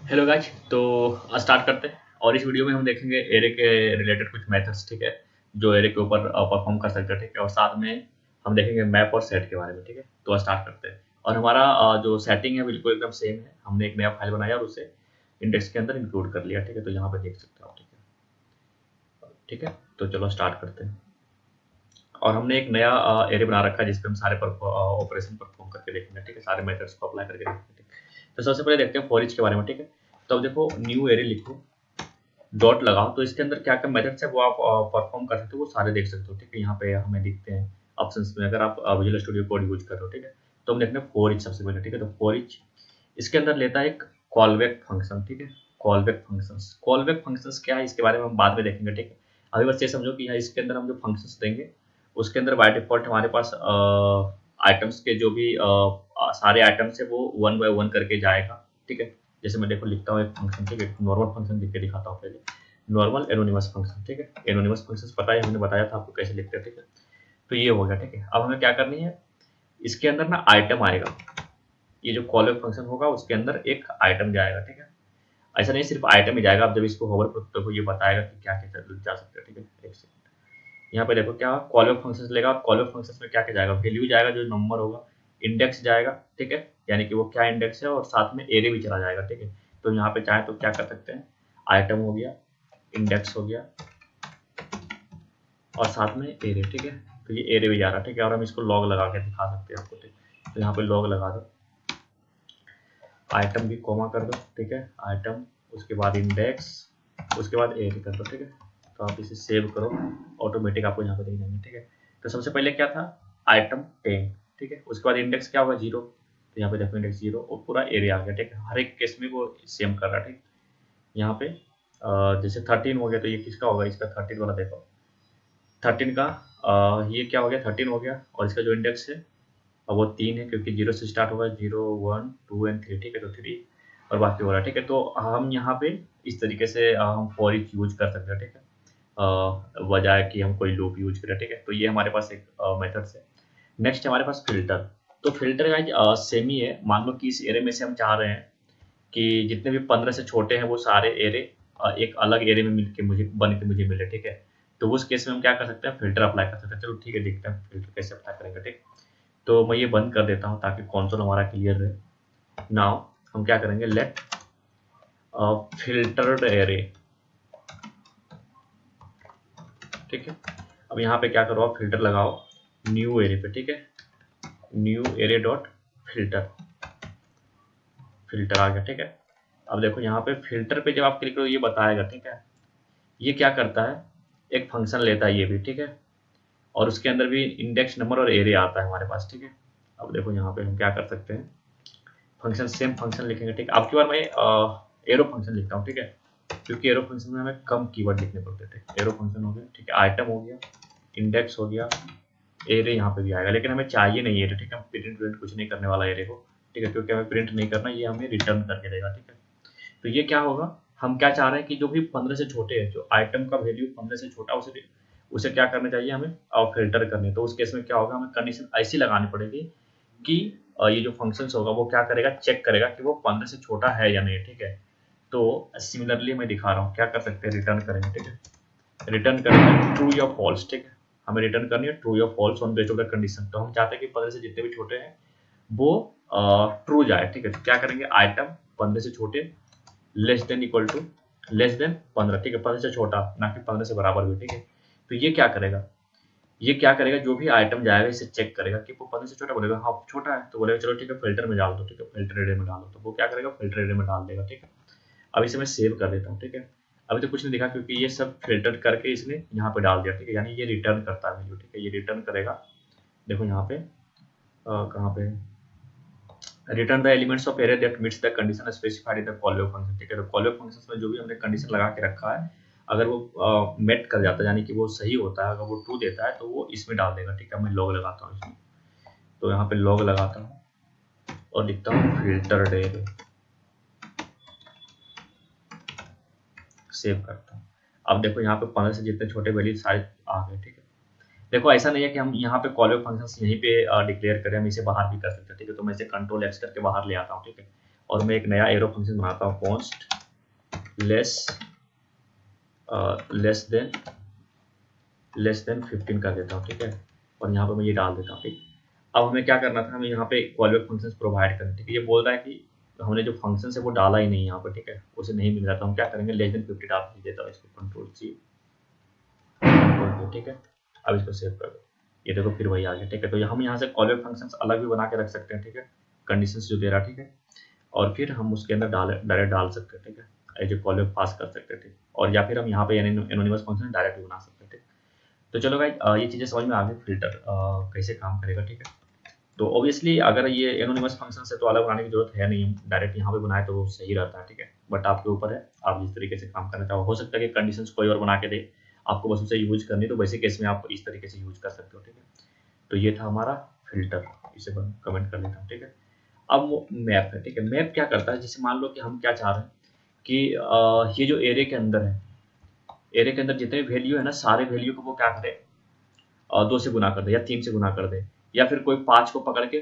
Hello guys. तो start करते हैं और इस वीडियो में हम देखेंगे एरे के रिलेटेड कुछ मेथड्स, ठीक है, जो एरे के ऊपर परफॉर्म कर सकते हैं, ठीक है, और साथ में हम देखेंगे मैप और सेट के बारे में, ठीक है। तो स्टार्ट करते हैं और हमारा जो सेटिंग है बिल्कुल एकदम सेम है। हमने एक नया फाइल बनाया और उसे इंडेक्स के अंदर इंक्लूड कर लिया, ठीक है। तो यहाँ पे देख सकते हो आप, ठीक है, ठीक है। तो चलो स्टार्ट करते हैं और हमने एक नया एरे बना रखा है जिसपे हम सारे ऑपरेशन परफॉर्म करके देखेंगे, ठीक है, सारे मेथड्स को अप्लाई करके देखेंगे, ठीक है। तो सबसे पहले देखते हैं फॉर ईच के बारे में, ठीक है। तो अब देखो न्यू एरे लिखो, डॉट लगाओ, तो इसके अंदर क्या क्या मेथड्स है वो आप परफॉर्म कर सकते हो, वो सारे देख सकते हो, ठीक है। यहाँ पे हमें दिखते हैं ऑप्शंस में, अगर आप विजुअल स्टूडियो कोड यूज कर रहे हो, ठीक है। तो हम देखते हैं फॉर ईच सबसे पहले, ठीक है। तो फॉर ईच इसके अंदर लेता है एक कॉलबैक फंक्शन, ठीक है। कॉलबैक फंक्शंस क्या है इसके बारे में हम बाद में देखेंगे, ठीक है। अभी बस ये समझो कि यहाँ इसके अंदर हम जो फंक्शंस देंगे उसके अंदर बाय डिफॉल्ट हमारे पास आइटम्स के जो भी सारे आइटम्स है वो वन बाय वन करके जाएगा, ठीक है। जैसे मैं देखो लिखता हूँ एक फंक्शन, ठीक है, नॉर्मल फंक्शन लिख के दिखाता हूँ पहले। नॉर्मल एनोनिमस फंक्शन, ठीक है। एनोनिमस फंक्शन पता है, हमने बताया था आपको कैसे लिखते हैं, ठीक है। तो ये हो गया, ठीक है। अब हमें क्या करनी है, इसके अंदर ना आइटम आएगा, ये जो कॉल फंक्शन होगा उसके अंदर एक आइटम जाएगा, ठीक है। ऐसा नहीं सिर्फ आइटम ही जाएगा, आप जब इसको होवर करोगे तो ये बताएगा कि क्या क्या जा सकता है, ठीक है। एक सेकंड, यहाँ पे देखो क्या कॉल फंक्शन लेगा, कॉल फंक्शन में क्या क्या जाएगा, वैल्यू जाएगा जो नंबर होगा, इंडेक्स जाएगा, ठीक है, यानी कि वो क्या इंडेक्स है, और साथ में एरे भी चला जाएगा, ठीक है। तो यहाँ पे चाहे तो क्या कर सकते हैं, आइटम हो गया, इंडेक्स हो गया और साथ में एरे, ठीक है। तो ये एरे भी जा रहा है, ठीक है। और हम इसको लॉग लगा के दिखा सकते हैं आपको, ठीक है। तो यहाँ पे लॉग लगा दो, आइटम भी कॉमा कर दो, ठीक है, आइटम, उसके बाद इंडेक्स, उसके बाद एरे कर दो, ठीक है। तो आप इसे सेव करो, ऑटोमेटिक आपको यहाँ पे दिख जाएंगे, ठीक है। तो सबसे पहले क्या था, आइटम 10, ठीक है। उसके बाद इंडेक्स क्या होगा, 0, तो यहाँ पे देखो इंडेक्स 0 और पूरा एरे आ गया, ठीक है। हर एक केस में वो सेम कर रहा है, ठीक। यहाँ पे जैसे 13 हो गया तो ये किसका होगा, इसका 13 वाला देखो, 13 का ये क्या हो गया, 13 हो गया, और इसका जो इंडेक्स है और वो 3 है क्योंकि 0 से स्टार्ट होगा, 0 1 2 एंड 3, ठीक है। तो 3 और बाकी हो रहा है, ठीक है। तो हम यहाँ पे इस तरीके से हम फॉर ईच यूज कर सकते हैं, ठीक है, बजाय कि हम कोई लूप यूज करें, ठीक है। तो ये हमारे पास एक मेथड्स है। नेक्स्ट हमारे पास फिल्टर। तो फिल्टर का सेम ही है। मान लो कि इस एरे में से हम चाह रहे हैं कि जितने भी 15 से छोटे हैं वो सारे एरे एक अलग एरे में मिलके मुझे बन के मुझे मिले, ठीक है। तो उस केस में हम क्या कर सकते हैं, फिल्टर अप्लाई कर सकते हैं। चलो ठीक है, देखते हैं फिल्टर कैसे अप्लाई करेंगे, ठीक। तो मैं ये बंद कर देता हूँ ताकि कंसोल हमारा क्लियर रहे। नाउ हम क्या करेंगे, लेट फिल्टर्ड एरे, ठीक है। अब यहाँ पे क्या करो, आप फिल्टर लगाओ न्यू एरे पे, ठीक है, new array dot filter, filter आ गया, ठीक है। अब देखो यहाँ पे फिल्टर पे जब आप क्लिक करो ये बताएगा, ठीक है। ये क्या करता है, एक फंक्शन लेता है ये भी, ठीक है, और उसके अंदर भी इंडेक्स नंबर और एरे आता है हमारे पास, ठीक है। अब देखो यहाँ पे हम क्या कर सकते हैं, फंक्शन सेम फंक्शन लिखेंगे, ठीक है। अब की बार मैं एरो फंक्शन लिखता हूँ, ठीक है, क्योंकि एरो फंक्शन में हमें कम कीवर्ड लिखने पड़ते थे। एरो फंक्शन हो गया, ठीक है, आइटम हो गया, इंडेक्स हो गया, एरे यहाँ पे भी आएगा, लेकिन हमें चाहिए नहीं एरे, ठीक है। हम प्रिंट कुछ नहीं करने वाला एरे को, ठीक है, क्योंकि हमें प्रिंट नहीं करना, ये हमें रिटर्न करके देगा, ठीक है। तो ये क्या होगा, हम क्या चाह रहे हैं कि जो भी 15 से छोटे है, जो आइटम का वैल्यू 15 से छोटा, उसे उसे क्या करना चाहिए हमें, और फिल्टर करने। तो उस केस में क्या होगा, हमें कंडीशन ऐसी लगानी पड़ेगी कि ये जो फंक्शंस होगा वो क्या करेगा, चेक करेगा कि वो 15 से छोटा है या नहीं, ठीक है। तो सिमिलरली मैं दिखा रहा हूँ क्या कर सकते हैं, रिटर्न करेंगे, ठीक है। रिटर्न करना है ट्रू या फॉल्स, ठीक है। हमें रिटर्न करनी है ट्रू या falls on based of the condition. तो हम चाहते हैं कि 15 से जितने भी छोटे हैं वो ट्रू जाए, ठीक है। तो क्या करेंगे, आइटम 15 से छोटे less than equal to less than 15, ठीक है, 15 से छोटा ना कि 15 से बराबर भी, ठीक है। तो ये क्या करेगा, ये क्या करेगा, जो भी आइटम जाएगा इसे चेक करेगा कि वो 15 से छोटा, बोलेगा हाँ छोटा है, तो बोलेगा चलो ठीक है फिल्टर में डाल दो, ठीक है, फिल्टर एरे में डालो, तो वो क्या करेगा, फिल्टर एरे में डाल देगा, ठीक है। अब इसे मैं सेव कर देता हूँ, ठीक है। अभी तो कुछ नहीं दिखा क्योंकि ये सब फिल्टर करके इसने यहाँ पे डाल दिया, ठीक है, यानी ये रिटर्न करता है वैल्यू, ठीक है, ये रिटर्न करेगा। देखो यहाँ पे कहाँ पे, return the elements of array that meets the condition specified in the callback function, ठीक है। तो कॉलबैक फंक्शन में जो भी हमने कंडीशन लगा के रखा है, अगर वो मेट कर जाता है यानी कि वो सही होता है, अगर वो ट्रू देता है तो वो इसमें डाल देगा, ठीक है। मैं लॉग लगाता हूँ इसमें, तो यहाँ पे लॉग लगाता हूँ और लिखता हूँ फिल्टर एरे, सेव करता हूँ। अब देखो यहाँ पे 15 से जितने छोटे वैल्यू सारे आ गए, ठीक है। देखो ऐसा नहीं है कि हम यहाँ पे कॉलबैक फंक्शन यहीं पे डिक्लेयर करें, हम इसे बाहर भी कर सकते हैं, ठीक है। तो मैं इसे कंट्रोल एक्स करके बाहर ले आता हूँ, ठीक है, और मैं एक नया एरो फंक्शन बनाता हूँ, कॉन्स्ट लेस देन 15 कर देता हूँ, ठीक है। और यहाँ पे मैं ये डाल देता हूँ, ठीक। अब हमें क्या करना था, हमें यहाँ पे कॉलबैक फंक्शन प्रोवाइड करना, ठीक है। ये बोल रहा है कि हमने जो फंक्शन है वो डाला ही नहीं यहाँ पर, ठीक है, उसे नहीं मिल रहा। तो हम क्या करेंगे, लेस देन 50 डाल देता हूँ, इसको Ctrl+C, ठीक है। अब इसको सेव कर दो, ये देखो फिर वही आ गया, ठीक है। तो हम यहाँ से कॉलबैक फंक्शन अलग भी बना के रख सकते हैं, ठीक है, कंडीशंस जो दे रहा, ठीक है। और फिर हम उसके अंदर डायरेक्ट डाल सकते हैं, ठीक है, एज ए कॉलबैक पास कर सकते हैं, ठीक। और या फिर हम यहाँ पे एनोनिमस फंक्शन डायरेक्ट भी बना सकते हैं, ठीक। तो चलो भाई, ये चीज़ें समझ में आ गई, फिल्टर कैसे काम करेगा, ठीक है। तो ऑब्वियसली अगर ये एनोनिमस फंक्शन से तो अलग बनाने की जरूरत है नहीं, डायरेक्ट यहाँ पे बनाए तो वो सही रहता है, ठीक है। बट आपके ऊपर है, आप जिस तरीके से काम करना चाहो। हो सकता है कि कंडीशंस कोई और बना के दे, आपको बस उसे यूज करनी, तो वैसे केस में आप इस तरीके से यूज कर सकते हो, ठीक है। तो ये था हमारा फिल्टर, इसे कमेंट कर लेता हूँ, ठीक है। अब मैप है, ठीक है। मैप क्या करता है, जैसे मान लो कि हम क्या चाह रहे हैं कि ये जो एरे के अंदर है, एरे के अंदर जितने वैल्यू है ना, सारे वैल्यू को वो क्या करे, 2 से गुना कर दे या 3 से गुना कर दे, या फिर कोई 5 को पकड़ के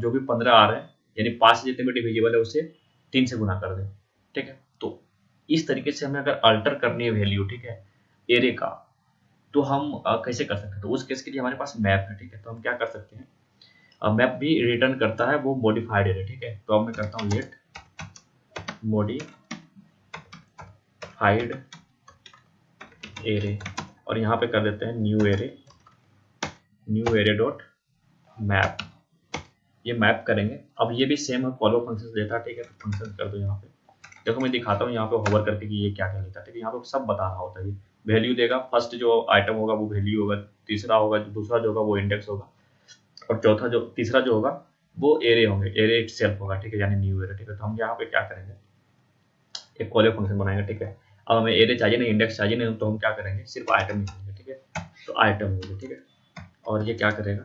जो भी 15 आ रहे हैं, यानी 5 से जितने भी डिविजिबल है उसे 3 से गुना कर दे, ठीक है। तो इस तरीके से हमें अगर अल्टर करनी है वैल्यू, ठीक है, एरे का, तो हम कैसे कर सकते हैं। तो उस केस के लिए हमारे पास मैप है, ठीक है। तो हम क्या कर सकते हैं, मैप भी रिटर्न करता है वो मॉडिफाइड एरे, ठीक है। तो अब मैं करता हूँ लेट मॉडिफाइड एरे, और यहाँ पे कर देते हैं न्यू एरे डॉट मैप। ये मैप करेंगे। अब ये भी सेम है, फॉलो फंक्शन देता है, ठीक है। तो फंक्शन कर दो यहाँ पे, देखो मैं दिखाता हूँ यहाँ पे होवर करके कि ये क्या क्या लेता है, ठीक है। यहाँ पे सब बता रहा होता है, ये वैल्यू देगा, फर्स्ट जो आइटम होगा वो वैल्यू होगा, तीसरा होगा, दूसरा जो होगा वो इंडेक्स होगा, और चौथा जो तीसरा जो होगा वो एरे होंगे, एरे इटसेल्फ होगा, ठीक है, यानी न्यू एरे, ठीक है। तो हम यहाँ पे क्या करेंगे, एक कॉलर फंक्शन बनाएंगे, ठीक है। अब हमें एरे चाहिए नहीं, इंडेक्स चाहिए नहीं, तो हम क्या करेंगे, सिर्फ आइटम लिखेंगे, ठीक है। तो आइटम होगा, ठीक है। और ये क्या करेगा,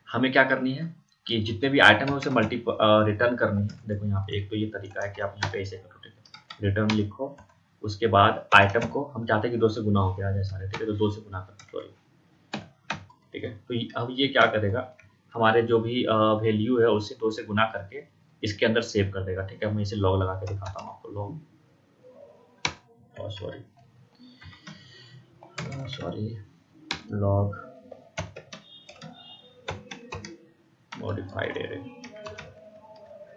हमें क्या करनी है कि जितने भी आइटम है उसे रिटर्न करनी है। देखो यहाँ पे एक तो ये तरीका है कि आप यहाँ पे ऐसे करो, ठीक है, रिटर्न लिखो, उसके बाद आइटम को हम चाहते हैं कि 2 से गुना होके आ जाए सारे, ठीक है। तो 2 से गुना करो, सॉरी, ठीक है। तो अब ये क्या करेगा, हमारे जो भी वैल्यू है उसे 2 से गुना करके इसके अंदर सेव कर देगा, ठीक है। मैं इसे लॉग लगा के दिखाता हूँ आपको, log, sorry log modified array,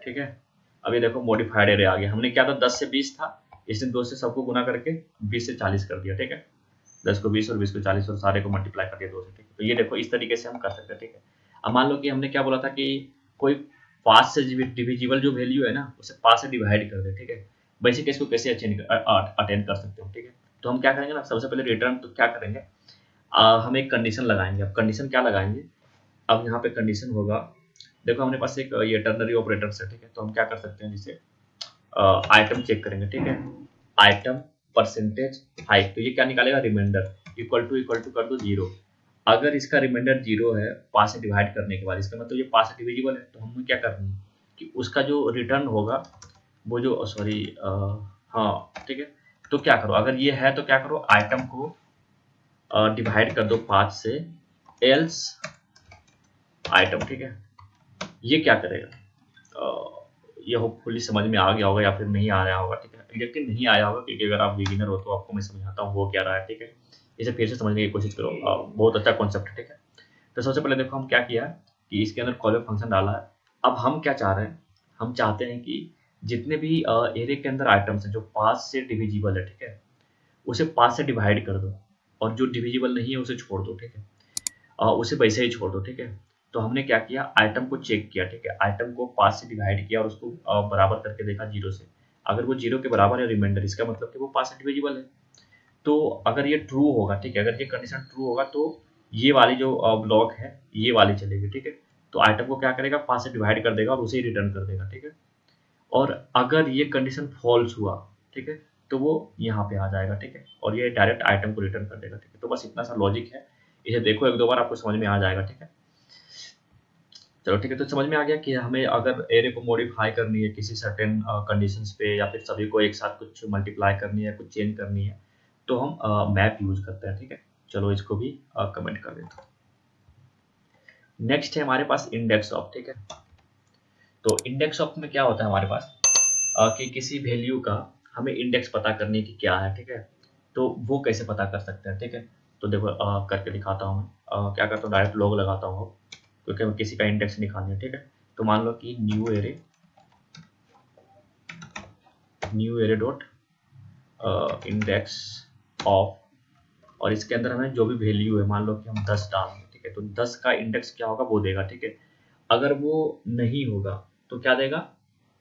ठीक है। अब ये देखो मॉडिफाइड एरे आ गया। हमने क्या था, 10 से 20 था, इसने 2 से सबको गुना करके 20 से 40 कर दिया, ठीक है। 10 को 20 और 20 को 40 और सारे को मल्टीप्लाई कर दिया 2 से, ठीक है। तो ये देखो इस तरीके से हम कर सकते हैं, ठीक है। अब मान लो कि हमने क्या बोला था कि कोई 5 से डिविजिबल जो वैल्यू है ना उसे 5 से डिवाइड कर दे, ठीक है। वैसे केस को कैसे अटेंड कर सकते हो, ठीक है। तो हम क्या करेंगे ना, सबसे पहले रिटर्न तो क्या करेंगे, हम एक कंडीशन लगाएंगे। अब कंडीशन क्या लगाएंगे, अब यहाँ पे कंडीशन होगा, देखो हमारे पास एक ये टर्नरी ऑपरेटर है, ठीक है। तो हम क्या कर सकते हैं, जिसे आइटम चेक करेंगे, ठीक है, आइटम परसेंटेज हाइट, तो ये क्या निकालेगा, रिमाइंडर इक्वल टू कर दो 0। अगर इसका रिमाइंडर 0 है 5 से डिवाइड करने के बाद, इसका मतलब ये 5 से डिविजिबल है। तो हमें क्या करना है कि उसका जो रिटर्न होगा वो जो सॉरी हाँ, ठीक है। तो क्या करो, अगर ये है तो क्या करो, आइटम को डिवाइड कर दो 5 से, एल्स आइटम, ठीक है। ये क्या करेगा, ये होपफुली समझ में आ गया होगा या फिर नहीं आ रहा होगा, ठीक है। एग्जैक्टली नहीं आया होगा, क्योंकि अगर आप बिगिनर हो तो आपको मैं समझाता हूँ वो क्या रहा है, ठीक है। इसे फिर से समझने की कोशिश करो, बहुत अच्छा कॉन्सेप्ट है, ठीक है। तो सबसे पहले देखो हम क्या किया कि इसके अंदर कॉलर फंक्शन डाला है। अब हम क्या चाह रहे हैं, हम चाहते हैं कि जितने भी एरे के अंदर आइटम्स हैं जो 5 से डिविजिबल है, ठीक है, उसे 5 से डिवाइड कर दो, और जो डिविजिबल नहीं है उसे छोड़ दो, ठीक है। उसे वैसे ही छोड़ दो, ठीक है। तो हमने क्या किया, आइटम को चेक किया, ठीक है, आइटम को 5 से डिवाइड किया और उसको बराबर करके देखा 0 से। अगर वो 0 के बराबर है रिमाइंडर, इसका मतलब कि वो 5 से डिविजिबल है। तो अगर ये ट्रू होगा, ठीक है, अगर ये कंडीशन ट्रू होगा तो ये वाली जो ब्लॉक है ये वाली चलेगी, ठीक है। तो आइटम को क्या करेगा, 5 से डिवाइड कर देगा और उसे ही रिटर्न कर देगा, ठीक है। और अगर ये कंडीशन फॉल्स हुआ, ठीक है, तो वो यहाँ पे आ जाएगा, ठीक है, और ये डायरेक्ट आइटम को रिटर्न कर देगा, ठीक है। तो बस इतना सा लॉजिक है, इसे देखो एक दो बार, आपको समझ में आ जाएगा, ठीक है। चलो ठीक है, तो समझ में आ गया कि हमें अगर एरे को मॉडिफाई करनी है किसी सर्टेन कंडीशंस पे, या फिर सभी को एक साथ कुछ मल्टीप्लाई करनी है, कुछ चेंज करनी है, तो हम मैप यूज करते हैं, ठीक है। चलो इसको भी कमेंट कर देता हूँ। नेक्स्ट है हमारे पास इंडेक्स ऑफ, ठीक है। तो इंडेक्स ऑफ में क्या होता है हमारे पास कि किसी वैल्यू का हमें इंडेक्स पता करने की क्या है, ठीक है। तो वो कैसे पता कर सकते हैं, ठीक है। तो देखो करके दिखाता हूँ मैं। क्या करता हूँ, डायरेक्ट लॉग लगाता हूँ क्योंकि हमें किसी का इंडेक्स निकालनी है, ठीक है। तो मान लो कि new array dot index of, और इसके अंदर हमें जो भी वैल्यू है, मान लो कि हम 10 डाल दें, ठीक है। तो 10 का इंडेक्स क्या होगा वो देगा, ठीक है। अगर वो नहीं होगा तो क्या देगा,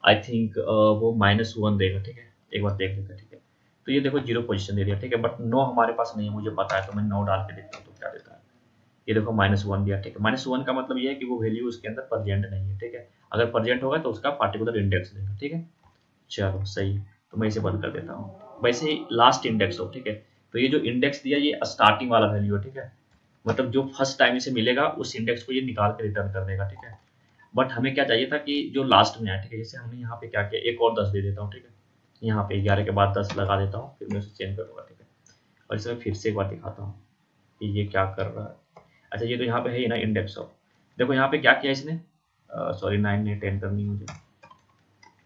आई थिंक वो -1 देगा, ठीक है। एक बार देख लेते हैं, ठीक है। तो ये देखो 0 पोजीशन दे दिया, ठीक है। बट 9 हमारे पास नहीं है, मुझे पता है, तो मैं 9 डाल के देखता हूँ तो क्या देता है। ये देखो -1 दिया, ठीक है। -1 का मतलब ये है कि वो वैल्यू उसके अंदर प्रेजेंट नहीं है, ठीक है। अगर प्रेजेंट होगा तो उसका पार्टिकुलर इंडेक्स देगा, ठीक है। चलो सही है, तो मैं इसे बंद कर देता हूँ। वैसे ही लास्ट इंडेक्स हो, ठीक है। तो ये जो इंडेक्स दिया ये स्टार्टिंग वाला वैल्यू है, ठीक है। मतलब जो फर्स्ट टाइम इसे मिलेगा उस इंडेक्स को ये निकाल के रिटर्न कर देगा, ठीक है। बट हमें क्या चाहिए था कि जो लास्ट में आया, ठीक है। जैसे हमने यहाँ पे क्या किया, एक और 10 दे देता हूँ, ठीक है। यहाँ पे 11 के बाद 10 लगा देता हूँ, फिर मैं उसे चेंज करूँगा, ठीक है। और इसे मैं फिर से एक बार दिखाता हूँ कि ये क्या कर रहा है। अच्छा, ये तो यहाँ पे है ही ना इंडेक्स ऑफ। देखो यहाँ पे क्या किया इसने, सॉरी 9 नहीं 10 करनी है मुझे,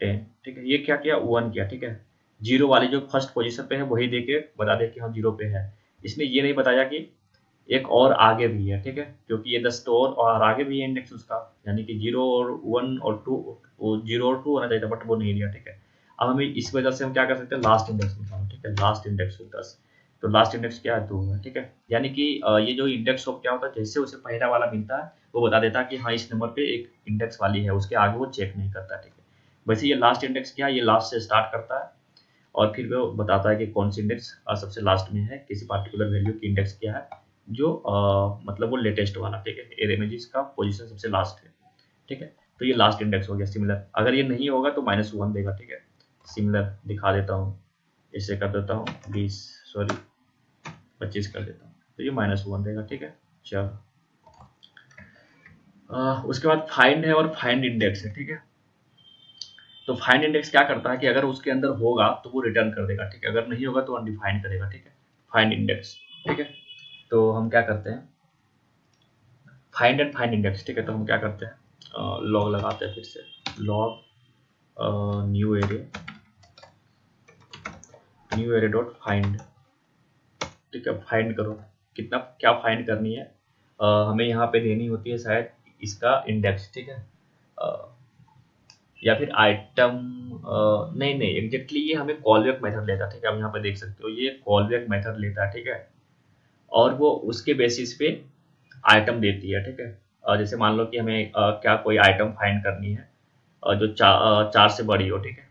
10, ठीक है। ये क्या किया, 1 किया, ठीक है। जीरो वाली जो फर्स्ट पोजीशन पे है वही दे के बता दे कि हाँ 0 पे है। इसने ये नहीं बताया कि एक और आगे भी है, ठीक है। क्योंकि ये 10 तो और आगे भी है इंडेक्स उसका, यानी कि 0 और 1 और 2, वो 0 और 2 होना चाहिए था, बट वो नहीं दिया, ठीक है। अब हमें इस वजह से हम क्या कर सकते हैं, लास्ट इंडेक्स निकालो, ठीक है। लास्ट इंडेक्स 10, तो लास्ट इंडेक्स क्या है, 2 है, ठीक है। यानी कि ये जो इंडेक्स ऑफ क्या होता है, जैसे उसे पहला वाला मिलता है वो बता देता है कि हाँ इस नंबर पे एक इंडेक्स वाली है, उसके आगे वो चेक नहीं करता, ठीक है। वैसे ये लास्ट इंडेक्स क्या है, ये लास्ट से स्टार्ट करता है और फिर वो बताता है कि कौन सी इंडेक्स सबसे लास्ट में है, किसी पार्टिकुलर वैल्यू की इंडेक्स क्या है, जो मतलब वो लेटेस्ट वाला, ठीक है। एरे में जिसका पोजीशन सबसे लास्ट है, ठीक है। तो ये लास्ट इंडेक्स हो गया सिमिलर। अगर ये नहीं होगा तो -1 देगा, ठीक है। सिमिलर दिखा देता हूँ, इसे कर देता हूँ 20, सॉरी 25 कर देता हूँ, तो ये -1 देगा, ठीक है। चलो उसके बाद फाइंड है और फाइंड इंडेक्स है, ठीक है। तो फाइंड इंडेक्स क्या करता है कि अगर उसके अंदर होगा तो वो रिटर्न कर देगा, ठीक है। अगर नहीं होगा तो अनडिफाइंड करेगा, ठीक है। फाइंड इंडेक्स, ठीक है। तो हम क्या करते हैं, फाइंड एंड फाइंड इंडेक्स, ठीक है। तो हम क्या करते हैं, लॉग लगाते हैं फिर से, log new array dot find, ठीक है। फाइंड करो, कितना क्या फाइंड करनी है, हमें यहाँ पे देनी होती है शायद इसका इंडेक्स, ठीक है। या फिर आइटम, नहीं नहीं एग्जैक्टली ये हमें कॉलबैक मेथड लेता है, ठीक है। आप यहाँ पे देख सकते हो ये कॉलबैक मेथड लेता है, ठीक है। और वो उसके बेसिस पे आइटम देती है, ठीक है। जैसे मान लो कि हमें क्या कोई आइटम फाइंड करनी है जो 4 से बड़ी हो, ठीक है।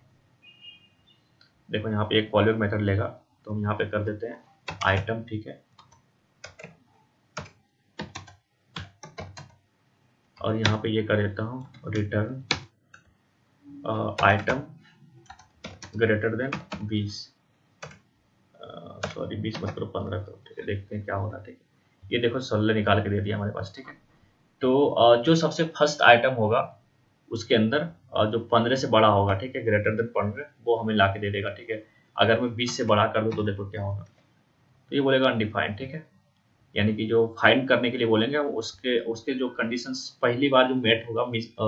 देखो यहाँ पे एक कॉलबैक मेथड लेगा, तो हम यहाँ पे कर देते हैं आइटम, ठीक है। और यहाँ पे ये कर देता हूँ return item greater than 20, sorry 20 मत करो 15 करो, ठीक है। देखते हैं क्या होगा, ठीक है। ये देखो 16 निकाल के दे दिया हमारे पास, ठीक है। तो जो सबसे फर्स्ट आइटम होगा उसके अंदर जो 15 से बड़ा होगा, ठीक है, ग्रेटर देन 15, वो हमें ला के दे देगा, ठीक है। अगर मैं 20 से बड़ा कर दूँ तो देखो क्या होगा, तो ये बोलेगा अनडिफाइंड, ठीक है। यानी कि जो फाइंड करने के लिए बोलेंगे उसके उसके जो कंडीशंस पहली बार जो मेट होगा,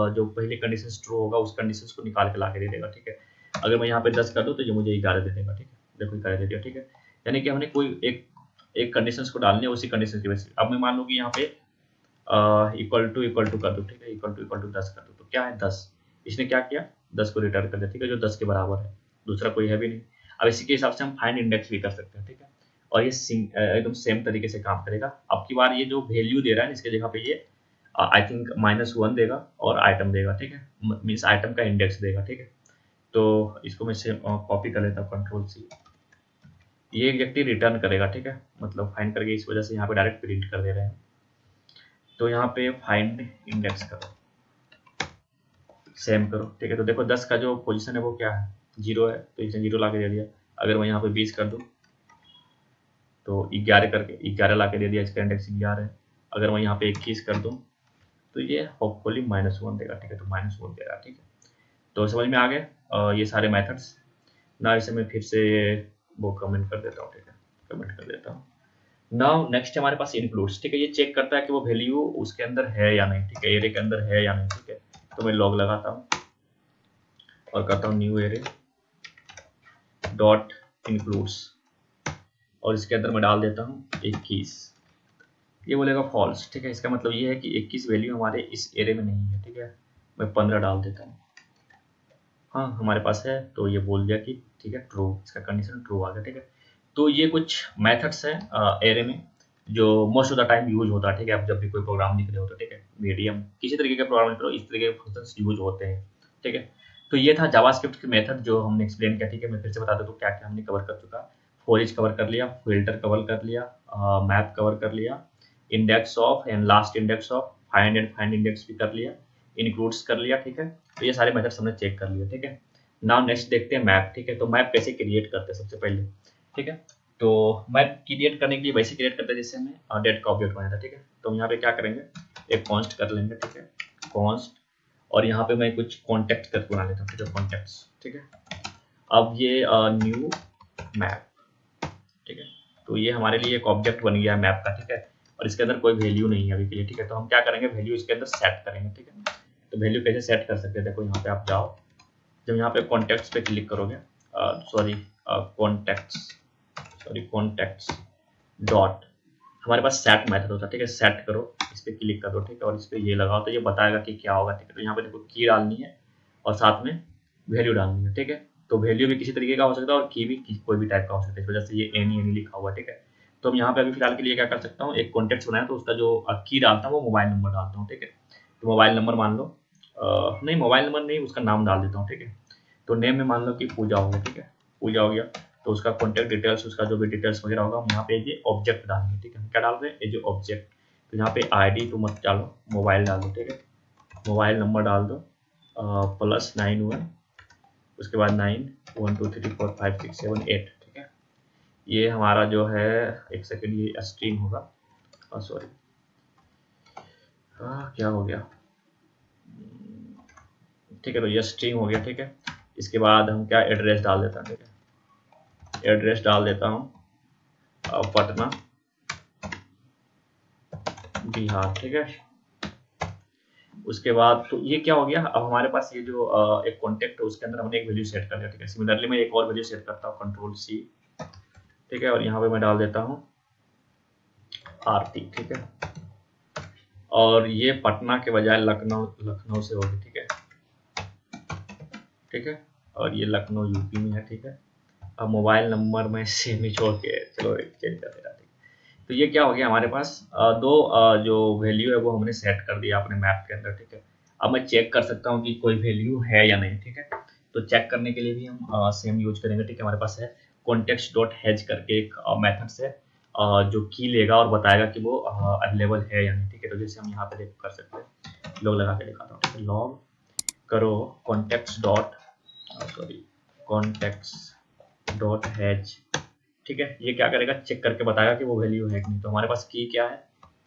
जो पहले कंडीशन ट्रू होगा उस कंडीशंस को निकाल के ला के दे देगा, ठीक है। अगर मैं यहाँ पे 10 कर दूँ तो ये मुझे 11 दे देगा, ठीक है। देखो 11 दे दिया, ठीक है। यानी कि हमने कोई एक कंडीशंस को डालनी है, उसी कंडीशन की वजह से। अब मैं मान लूँ कि यहाँ पे इक्वल टू कर दो, ठीक है। इक्वल टू 10 कर दो, तो क्या है 10। इसने क्या किया, 10 को रिटर्न कर दिया, ठीक है, जो 10 के बराबर है, दूसरा कोई है भी नहीं। अब इसी के हिसाब से हम फाइंड इंडेक्स भी कर सकते हैं, ठीक है। और ये एकदम सेम तरीके से काम करेगा। अब की बार ये जो वैल्यू दे रहा है इसके जगह पे ये आई थिंक -1 देगा और आइटम देगा, ठीक है। मीन्स आइटम का इंडेक्स देगा, ठीक है। तो इसको मैं से कॉपी कर लेता हूँ, Ctrl+C। ये एग्जैक्टली रिटर्न करेगा, ठीक है। मतलब फाइंड करके इस वजह से यहाँ पे डायरेक्ट प्रिंट कर दे रहे हैं। तो यहाँ पे फाइंड इंडेक्स करो, सेम करो, ठीक है। तो देखो 10 का जो पोजीशन है वो क्या है, 0 है, तो इसने 0 ला के दे दिया। अगर मैं यहाँ पे 20 कर दूँ तो 11 करके 11 ला के दे दिया, इसका इंडेक्स 11 है। अगर मैं यहाँ पे 21 कर दूँ तो ये होपफुली -1 देगा, ठीक है। तो -1 देगा, ठीक है। तो समझ में आ गए ये सारे मेथड्स ना। इसे मैं फिर से वो कमेंट कर देता हूँ, ठीक है, कमेंट कर देता हूँ। नाउ नेक्स्ट हमारे पास इंक्लूड्स, ठीक है। ये चेक करता है कि वो वैल्यू उसके अंदर है या नहीं, ठीक है, एरे के अंदर है या नहीं, ठीक है। तो मैं लॉग लगाता हूँ, और करता हूँ न्यू एरे डॉट इंक्लूड्स, और इसके अंदर मैं डाल देता हूँ 21। ये बोलेगा फॉल्स, ठीक है। इसका मतलब ये है कि 21 वैल्यू हमारे इस एरे में नहीं है, ठीक है। मैं 15 डाल देता हूँ, हाँ हमारे पास है, तो ये बोल दिया कि ठीक है ट्रू, इसका कंडीशन ट्रू आ गया, ठीक है। तो ये कुछ मेथड्स हैं एरे में जो most of the time use होता है, ठीक है। आप जब भी कोई प्रोग्राम लिख रहे हो तो, ठीक है, मीडियम किसी तरीके का प्रोग्राम लिख रहे हो, इस तरीके के फंक्शंस यूज होते हैं, ठीक है। तो ये था जावास्क्रिप्ट के मेथड जो हमने एक्सप्लेन किया, ठीक है। मैं फिर से बता दूं तो क्या क्या हमने कवर कर चुका। फॉर ईच कवर कर लिया, फिल्टर कवर कर लिया, मैप कवर कर लिया, index of and last index of, find and find index भी कर लिया, इंक्लूड्स कर लिया, ठीक है। तो ये सारे मेथड्स हमने चेक कर लिए, ठीक है। नाउ नेक्स्ट देखते हैं मैप, ठीक है। तो मैप कैसे क्रिएट करते हैं सबसे पहले, ठीक है। तो मैप क्रिएट करने के लिए वैसे क्रिएट करते हैं जैसे हमें डेट का ऑब्जेक्ट बनाया था, ठीक है। तो यहाँ पे क्या करेंगे, एक कॉन्स्ट कर लेंगे, ठीक है, कॉन्स्ट, और यहाँ पे मैं कुछ कॉन्टेक्ट करके बना लेता हूँ, ठीक है, कॉन्टेक्ट्स, ठीक है। अब ये न्यू मैप, ठीक है। तो ये हमारे लिए एक ऑब्जेक्ट बन गया है मैप का, ठीक है। और इसके अंदर कोई वैल्यू नहीं है अभी के लिए, ठीक है। तो हम क्या करेंगे, वैल्यू इसके अंदर सेट करेंगे, ठीक है। तो वैल्यू कैसे सेट कर सकते हैं, देखो यहाँ पे आप जाओ, जब यहाँ पे कॉन्टेक्ट्स पे क्लिक करोगे, सॉरी कॉन्टेक्ट्स डॉट, हमारे पास सेट मेथड होता है, ठीक है। सेट करो, इस पे क्लिक कर दो, ठीक है, और इस पे ये लगाओ, तो ये बताएगा कि क्या होगा, ठीक है। तो यहाँ पे देखो की डालनी है और साथ में वैल्यू डालनी है, ठीक है। तो वैल्यू भी किसी तरीके का हो सकता है और की भी कोई भी टाइप का हो सकता है, इस वजह से ये एनी एनी लिखा हुआ है, ठीक है। तो हम यहाँ पे अभी फिलहाल के लिए क्या कर सकता हूँ, एक कॉन्टेक्ट बनाया तो उसका जो की डालता हूँ वो मोबाइल नंबर डालता हूँ, ठीक है। तो मोबाइल नंबर मान लो, नहीं मोबाइल नंबर नहीं, उसका नाम डाल देता हूँ, ठीक है। तो नेम में मान लो कि पूजा हो गया, ठीक है, पूजा हो गया। तो उसका कॉन्टैक्ट डिटेल्स, उसका जो भी डिटेल्स वगैरह होगा हम यहाँ पे ये ऑब्जेक्ट डालेंगे, ठीक है। क्या डाल रहे हैं, ये जो ऑब्जेक्ट, तो यहाँ पे आईडी तो मत डालो, मोबाइल डाल दो, ठीक है। मोबाइल नंबर डाल दो +91, उसके बाद 9 1 2 3 4 5 6 7 8, ठीक है। ये हमारा जो है, एक सेकेंड, ये स्ट्रिंग होगा, सॉरी क्या हो गया, ठीक है। तो ये स्ट्रिंग हो गया, ठीक है। इसके बाद हम क्या एड्रेस डाल देता हूँ, ठीक है, एड्रेस डाल देता हूँ पटना बिहार, ठीक है। उसके बाद तो ये क्या हो गया, अब हमारे पास ये जो एक कॉन्टेक्ट है उसके अंदर हमने एक वैल्यू सेट कर दिया, ठीक है। सिमिलरली मैं एक और वैल्यू सेट करता हूँ, कंट्रोल-C, ठीक है, और यहाँ पे मैं डाल देता हूँ आरती, ठीक है। और ये पटना के बजाय लखनऊ से होगी, ठीक है, ठीक है। और ये लखनऊ यूपी में है, ठीक है। अब मोबाइल नंबर में सेम ही छोड़ के चलो चेंज कर देता, ठीक है। तो ये क्या हो गया, हमारे पास दो जो वैल्यू है वो हमने सेट कर दिया अपने मैप के अंदर, ठीक है। अब मैं चेक कर सकता हूँ कि कोई वैल्यू है या नहीं, ठीक है। तो चेक करने के लिए भी हम सेम यूज करेंगे, ठीक है। हमारे पास है कॉन्टेक्स्ट डॉट हैज करके एक मेथड से जो की लेगा और बताएगा कि वो अवेलेबल है या नहीं, ठीक है। तो जैसे हम यहाँ पे देख कर सकते हैं, लॉग लगा के दिखाता हूँ, ठीक है। लॉग करो context dot, sorry contacts dot has, ठीक है। ये क्या करेगा, चेक करके बताएगा कि वो वैल्यू है कि नहीं। तो हमारे पास की क्या है,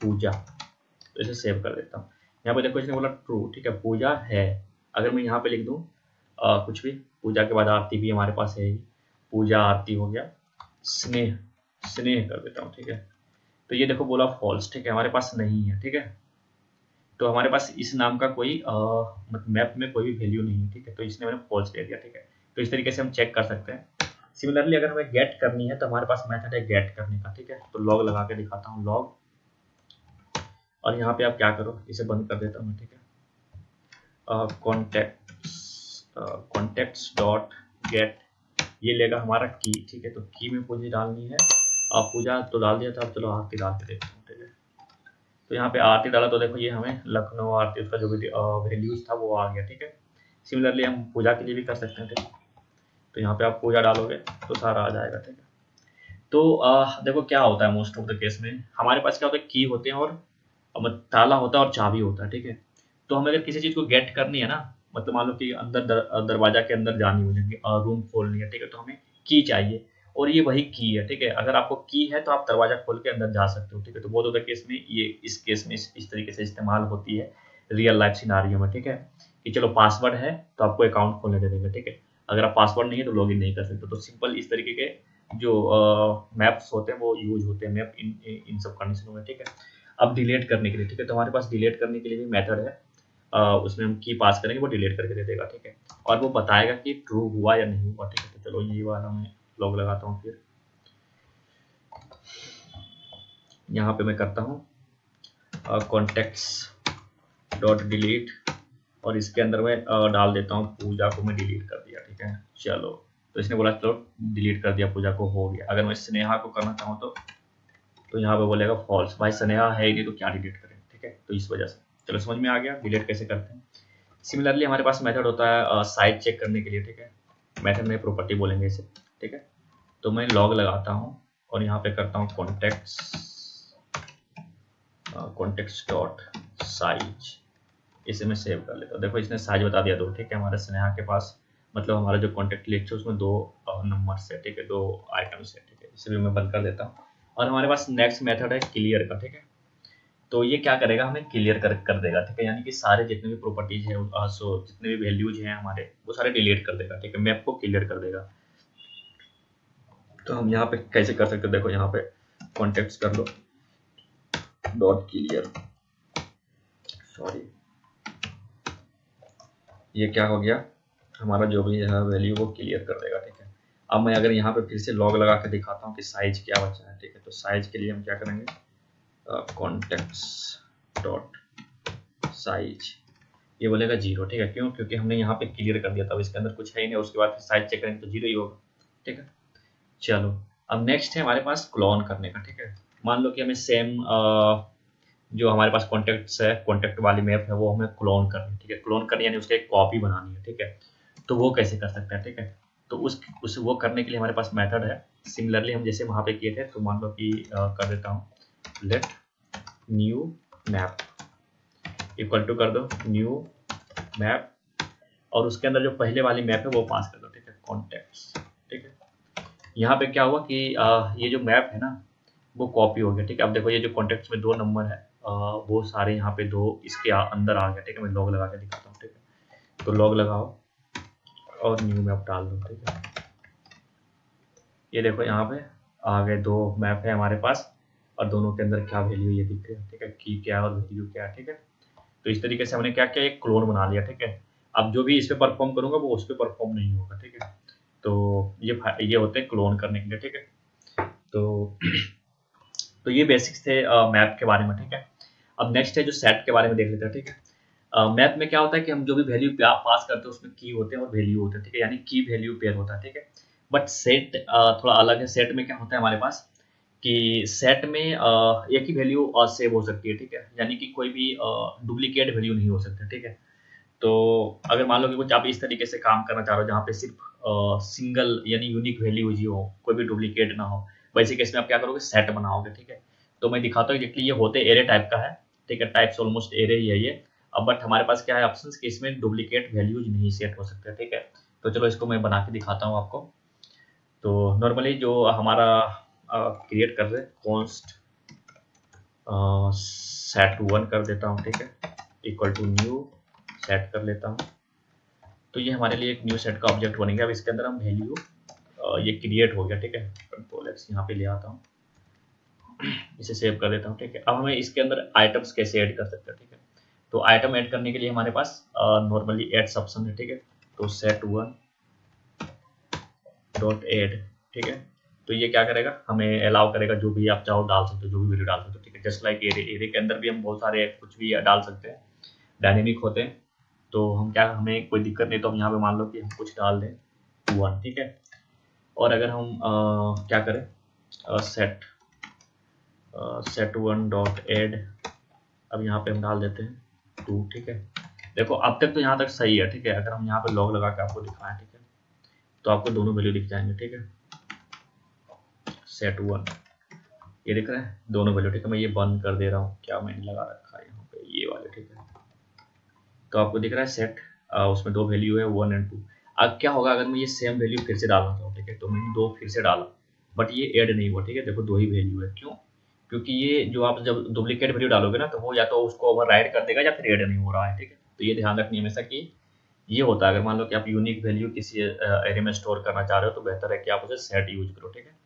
पूजा, तो इसे सेव कर देता हूँ। यहाँ पे देखो इसने बोला ट्रू, ठीक है, पूजा है। अगर मैं यहाँ पे लिख दूँ कुछ भी, पूजा के बाद आरती भी हमारे पास है ही, पूजा आरती हो गया, स्नेह स्नेह कर देता हूँ, ठीक है। तो ये देखो बोला फॉल्स, ठीक है, हमारे पास नहीं है, ठीक है। तो हमारे पास इस नाम का कोई मतलब मैप में कोई भी वैल्यू नहीं है, ठीक है। तो इसने मैंने फॉल्स दे दिया, ठीक है। तो इस तरीके से हम चेक कर सकते हैं। सिमिलरली अगर हमें गेट करनी है तो हमारे पास मेथड है गेट करने का, ठीक है। तो लॉग लगा के दिखाता हूँ, लॉग, और यहाँ पे आप क्या करो, इसे बंद कर देता हूँ, ठीक है। कॉन्टेक्ट्स डॉट गेट, ये लेगा हमारा की, ठीक है। तो की में पूजा डालनी है, पूजा तो डाल दिया था, अब चलो आरती डाल के देखते हैं, ठीक है। तो यहाँ पे आरती डाला तो देखो ये हमें लखनऊ आरती उसका जो भी वैल्यूज था वो आ गया, ठीक है। सिमिलरली हम पूजा के लिए भी कर सकते हैं, ठीक है। तो यहाँ पे आप पूजा डालोगे तो सारा आ जाएगा, ठीक है। तो देखो क्या होता है, मोस्ट ऑफ द केस में हमारे पास क्या होता है, की होते हैं और ताला होता है और चाबी होता है, ठीक है। तो हमें अगर किसी चीज़ को गेट करनी है ना, मतलब मान लो कि अंदर दरवाजा के अंदर जानी हो, रूम खोलनी है, ठीक है। तो हमें की चाहिए और ये वही की है, ठीक है। अगर आपको की है तो आप दरवाजा खोल के अंदर जा सकते हो, ठीक है। तो बहुत ज़्यादा केस में ये इस केस में इस तरीके से इस्तेमाल होती है रियल लाइफ सिनारियो में, ठीक है। कि चलो पासवर्ड है तो आपको अकाउंट खोलने दे देंगे, ठीक है। अगर आप पासवर्ड नहीं है तो लॉगिन नहीं कर सकते। तो सिंपल इस तरीके के जो मैप्स होते हैं वो यूज होते हैं मैप इन सब कंडीशनों में, ठीक है। अब डिलीट करने के लिए, ठीक है, तो हमारे पास डिलीट करने के लिए भी मेथड है। उसमें हम की पास करेंगे वो डिलीट करके दे देगा, ठीक है। और वो बताएगा कि ट्रू हुआ या नहीं हुआ, ठीक है। तो चलो ये वाला मैं लॉग लगाता हूँ, फिर यहाँ पे मैं करता हूँ कॉन्टेक्ट्स डॉट डिलीट, और इसके अंदर मैं डाल देता हूँ पूजा को मैं डिलीट कर दिया, ठीक है। चलो, तो इसने बोला चलो डिलीट कर दिया, पूजा को हो गया। अगर मैं स्नेहा को करना चाहूँ तो यहाँ पे बोलेगा फॉल्स, भाई स्नेहा है ही नहीं तो क्या डिलीट करें, ठीक है। तो इस वजह से चलो समझ में आ गया डिलीट कैसे करते हैं। सिमिलरली हमारे पास मेथड होता है साइज चेक करने के लिए, ठीक है। मेथड में प्रॉपर्टी बोलेंगे इसे, ठीक है। तो मैं लॉग लगाता हूँ और यहाँ पे करता हूँ कॉन्टेक्ट्स डॉट साइज, इसे मैं सेव कर लेता हूँ। देखो इसने साइज बता दिया 2, ठीक है। हमारे स्नेहा के पास मतलब हमारा जो कॉन्टेक्ट लिस्ट है उसमें 2 नंबर्स है, ठीक है, 2 आइटम्स है, ठीक है। इसे भी मैं बंद कर देता हूँ। और हमारे पास नेक्स्ट मेथड है क्लियर का, ठीक है। तो ये क्या करेगा, हमें क्लियर कर देगा, ठीक है। यानी कि सारे जितने भी प्रॉपर्टीज है सो जितने भी वैल्यूज हैं हमारे वो सारे डिलीट कर देगा, ठीक है। मैप को क्लियर कर देगा। तो हम यहाँ पे कैसे कर सकते हैं, देखो यहाँ पे कॉन्टेक्ट्स कर लो डॉट क्लियर, सॉरी ये क्या हो गया, हमारा जो भी है वैल्यू वो क्लियर कर देगा, ठीक है। अब मैं अगर यहाँ पे फिर से लॉग लगा के दिखाता हूँ कि साइज क्या बचा है, ठीक है। तो साइज के लिए हम क्या करेंगे, कॉन्टेक्ट्स डॉट साइज, ये बोलेगा 0, ठीक है। क्यों, क्योंकि हमने यहाँ पे क्लियर कर दिया था, इसके अंदर कुछ है ही नहीं। उसके बाद फिर साइज चेक करेंगे तो 0 ही होगा, ठीक है। चलो, अब नेक्स्ट है हमारे पास क्लोन करने का, ठीक है। मान लो कि हमें सेम जो हमारे पास कॉन्टेक्ट्स है, कॉन्टेक्ट वाली मैप है, वो हमें क्लोन करनी है, ठीक है। क्लोन करनी यानी उसका एक कॉपी बनानी है, ठीक है। तो वो कैसे कर सकते हैं, ठीक है। तो उस वो करने के लिए हमारे पास मेथड है। सिमिलरली हम जैसे वहाँ पे किए थे, तो मान लो कि कर देता हूँ let new map equal to कर दो न्यू मैप, और उसके अंदर जो पहले वाली मैप है वो पास कर दो, ठीक है, कॉन्टेक्ट्स, ठीक है। यहाँ पे क्या हुआ कि ये जो मैप है ना वो कॉपी हो गया, ठीक है। अब देखो ये जो कॉन्टेक्ट्स में 2 नंबर है वो सारे यहाँ पे 2 इसके अंदर आ गया, ठीक है। मैं लॉग लगा के दिखाता हूँ, ठीक है। तो लॉग लगाओ और न्यू मैप डाल दो, ठीक है। ये देखो यहाँ पे आ गए 2 मैप है हमारे पास, और दोनों के अंदर क्या वैल्यू ये दिख रहा है, ठीक है। की क्या और वैल्यू क्या, ठीक है। तो इस तरीके से हमने क्या किया, एक क्लोन बना लिया, ठीक है। अब जो भी इस पे परफॉर्म करूंगा वो उस पे परफॉर्म नहीं होगा, ठीक है। तो ये होते हैं क्लोन करने के लिए, ठीक है। तो तो ये बेसिक्स थे मैप के बारे में, ठीक है। अब नेक्स्ट है जो सेट के बारे में देख लेते हैं, ठीक है। मैप में क्या होता है कि हम जो भी वैल्यू पास करते हैं उसमें की होते हैं और वैल्यू होते हैं, ठीक है। यानी की वैल्यू पेयर होता है, ठीक है। बट सेट थोड़ा अलग है। सेट में क्या होता है हमारे पास कि सेट में एक ही वैल्यू सेव हो सकती है, ठीक है। यानी कि कोई भी डुप्लीकेट वैल्यू नहीं हो सकता, ठीक है। तो अगर मान लो कि कुछ आप इस तरीके से काम करना चाह रहे हो जहाँ पे सिर्फ सिंगल यानी यूनिक वैल्यू ही हो, कोई भी डुप्लीकेट ना हो, वैसे केस में आप क्या करोगे, सेट बनाओगे, ठीक है। तो मैं दिखाता हूँ कि ये होते एरे टाइप का है, ठीक है। टाइप्स ऑलमोस्ट एरे ही है ये। अब बट हमारे पास क्या है ऑप्शंस कि इसमें डुप्लीकेट वैल्यूज नहीं सेट हो सकते, ठीक है। तो चलो इसको मैं बना के दिखाता हूँ आपको। तो नॉर्मली जो हमारा क्रिएट कर रहे कॉन्स्ट set1 कर देता हूँ, ठीक है, इक्वल टू न्यू सेट कर लेता हूँ। तो ये हमारे लिए एक न्यू सेट का ऑब्जेक्ट बनेगा। अब इसके अंदर हम वैल्यू ये क्रिएट हो गया, ठीक है। कंट्रोल एक्स यहाँ पे ले आता हूँ, इसे सेव कर देता हूँ, ठीक है। अब हमें इसके अंदर आइटम्स कैसे ऐड कर सकते हैं, ठीक है। तो आइटम ऐड करने के लिए हमारे पास नॉर्मली एड्स ऑप्शन है, ठीक है। तो set1 डॉट एड, ठीक है। तो ये क्या करेगा, हमें अलाउ करेगा जो भी आप चाहो डाल सकते हो, जो भी वैल्यू डाल सकते हो, ठीक है। जस्ट लाइक एरे, एरे के अंदर भी हम बहुत सारे कुछ भी डाल सकते हैं, डायनेमिक होते हैं। तो हम क्या, हमें कोई दिक्कत नहीं, तो हम यहाँ पे मान लो कि हम कुछ डाल दें 1, ठीक है। और अगर हम क्या करें set1 डॉट एड, अब यहाँ पे हम डाल देते हैं 2, ठीक है। देखो अब तक तो यहाँ तक सही है, ठीक है। अगर हम यहाँ पे लॉग लगा के आपको दिखाएं, ठीक है, तो आपको दोनों वैल्यू दिख जाएंगे, ठीक है। set1 ये दिख रहा है दोनों वैल्यू, ठीक है। मैं ये बंद कर दे रहा हूँ, क्या मैंने लगा रखा है यहाँ पे ये वाले, ठीक है। तो आपको दिख रहा है सेट उसमें 2 वैल्यू है 1 और 2। अब क्या होगा अगर मैं ये सेम वैल्यू फिर से डालना चाहूँ, ठीक है। तो मैंने 2 फिर से डाला बट ये ऐड नहीं हुआ, ठीक है। देखो 2 ही वैल्यू है, क्यों, क्योंकि ये जो आप जब डुप्लीकेट वैल्यू डालोगे ना तो वो या तो उसको ओवरराइड कर देगा या फिर ऐड नहीं हो रहा है, ठीक है। तो ये ध्यान रखनी है हमेशा कि ये होता है। अगर मान लो कि आप यूनिक वैल्यू किसी एरे में स्टोर करना चाह रहे हो तो बेहतर है कि आप उसे सेट यूज करो, ठीक है।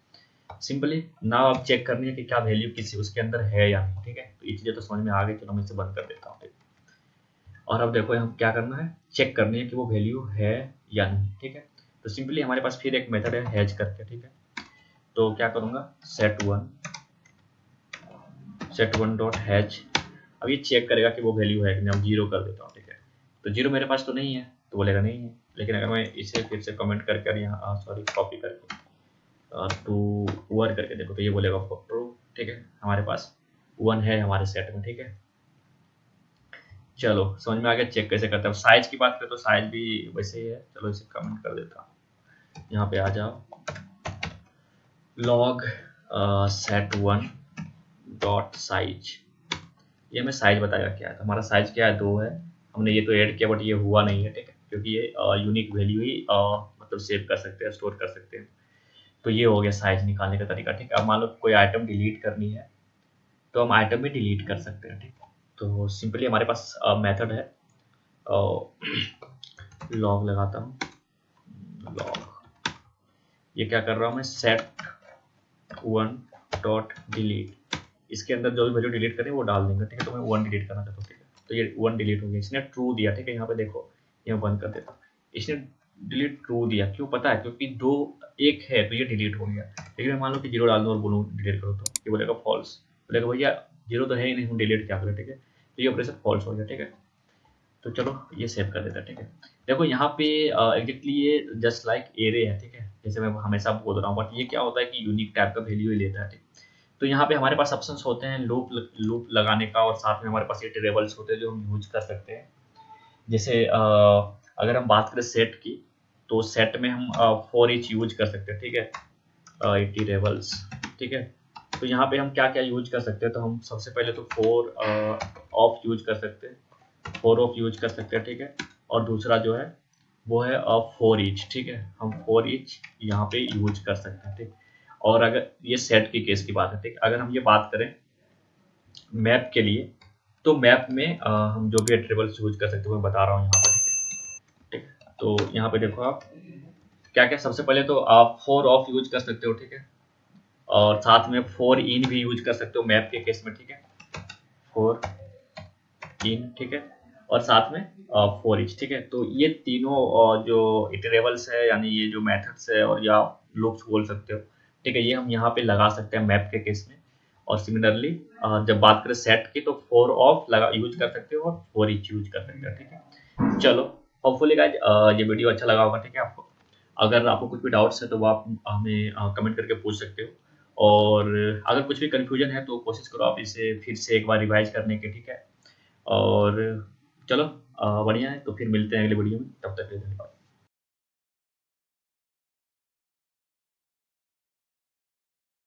सिंपली ना आप चेक करनी है कि क्या वैल्यू किसी उसके अंदर है या नहीं, ठीक है। तो ये चीजें तो समझ में आ गई। चलो मैं इसे बंद कर देता हूँ, ठीक है। और अब देखो हम क्या करना है, चेक करनी है कि वो वैल्यू है या नहीं, ठीक है। तो सिंपली हमारे पास फिर एक मेथड है हैज करके, ठीक है। तो क्या करूँगा, set1 डॉट हैज। अब ये चेक करेगा कि वो वैल्यू है कि नहीं। अब 0 कर देता हूँ, ठीक है। तो 0 मेरे पास तो नहीं है, तो बोलेगा नहीं है। लेकिन अगर मैं इसे फिर से कमेंट करके यहाँ सॉरी कॉपी करके टू वन करके देखो, तो ये बोलेगा ट्रू, ठीक है। हमारे पास 1 है हमारे सेट में, ठीक है। चलो समझ में आ गया चेक कैसे करते हैं। साइज की बात करें तो साइज भी वैसे ही है। चलो इसे कमेंट कर देता हूँ, यहाँ पे आ जाओ, log set1 डॉट साइज। ये हमें साइज बताएगा क्या है। तो हमारा साइज क्या है, 2 है। हमने ये तो ऐड किया बट ये हुआ नहीं है, ठीक है, क्योंकि ये यूनिक वैल्यू ही मतलब सेव कर सकते हैं, स्टोर कर सकते हैं। तो ये हो गया साइज निकालने का तरीका, ठीक है। अब मान लो कोई आइटम डिलीट करनी है तो हम आइटम भी डिलीट कर सकते हैं, ठीक है। तो सिंपली हमारे पास मेथड है, लॉग लगाता हूँ, लॉग। ये क्या कर रहा हूँ मैं, set1 डॉट डिलीट। इसके अंदर जो भी वैल्यू डिलीट करें वो डाल देंगे, ठीक है। तो मैं 1 डिलीट करना चाहता हूँ, ठीक है। तो ये 1 डिलीट हो गया, इसने ट्रू दिया, ठीक है। यहाँ पे देखो, ये बंद कर देता हूँ, इसने डिलीट ट्रू दिया। क्यों पता है, क्योंकि 2 1 है तो ये डिलीट हो गया। लेकिन मैं मान लो कि 0 डाल दूँ और बोलूँ डिलीट करो, तो ये बोलेगा फॉल्स। बोलेगा भैया 0 तो है ही नहीं, हम डिलीट क्या करें, ठीक है। तो ये ऑपरेशन फॉल्स हो गया, ठीक है। तो चलो ये सेव कर देता है, ठीक है। देखो यहाँ पे एग्जैक्टली ये जस्ट लाइक एरे है, ठीक है, जैसे मैं हमेशा बोल रहा हूँ। बट ये क्या होता है कि यूनिक टाइप का वैल्यू ही लेता है, ठीक। तो यहाँ पे हमारे पास ऑप्शंस होते हैं लूप लगाने का, और साथ में हमारे पास इटरेबल्स होते हैं जो हम यूज कर सकते हैं। जैसे अगर हम बात करें सेट की, तो सेट में हम फॉर ईच यूज कर सकते हैं, ठीक है, इटरेबल्स, ठीक है। तो यहाँ पे हम क्या क्या यूज कर सकते हैं, तो हम सबसे पहले तो फोर ऑफ यूज कर सकते हैं, फोर ऑफ यूज कर सकते हैं, ठीक है। और दूसरा जो है वो है फॉर ईच, ठीक है। हम फॉर ईच यहाँ पे यूज कर सकते हैं, ठीक। और अगर ये सेट की केस की बात है, ठीक। अगर हम ये बात करें मैप के लिए, तो मैप में हम जो भी एट्रीब्यूट्स यूज कर सकते हैं वो मैं बता रहा हूँ यहाँ पर, ठीक है। तो यहाँ पे देखो आप क्या क्या, सबसे पहले तो आप फोर ऑफ यूज कर सकते हो, ठीक है। और साथ में फोर इन भी यूज कर सकते हो मैप के केस में, ठीक है, फोर इन, ठीक है। और साथ में फोर ईच, ठीक है। तो ये तीनों जो इटरेबल्स है, यानी ये जो मेथड्स है और या लूप्स बोल सकते हो, ठीक है, ये हम यहाँ पे लगा सकते हैं मैप के केस में। और सिमिलरली जब बात करें सेट की, तो फोर ऑफ लगा यूज कर सकते हो और फोर ईच यूज कर सकते हो, ठीक है। चलो होपफुली गाइज ये वीडियो अच्छा लगा होगा, ठीक है आपको। अगर आपको कुछ भी डाउट्स है तो वो आप हमें कमेंट करके पूछ सकते हो। और अगर कुछ भी कंफ्यूजन है तो कोशिश करो आप इसे फिर से एक बार रिवाइज करने की, ठीक है। और चलो बढ़िया है, तो फिर मिलते हैं अगले वीडियो में, तब तक के लिए धन्यवाद।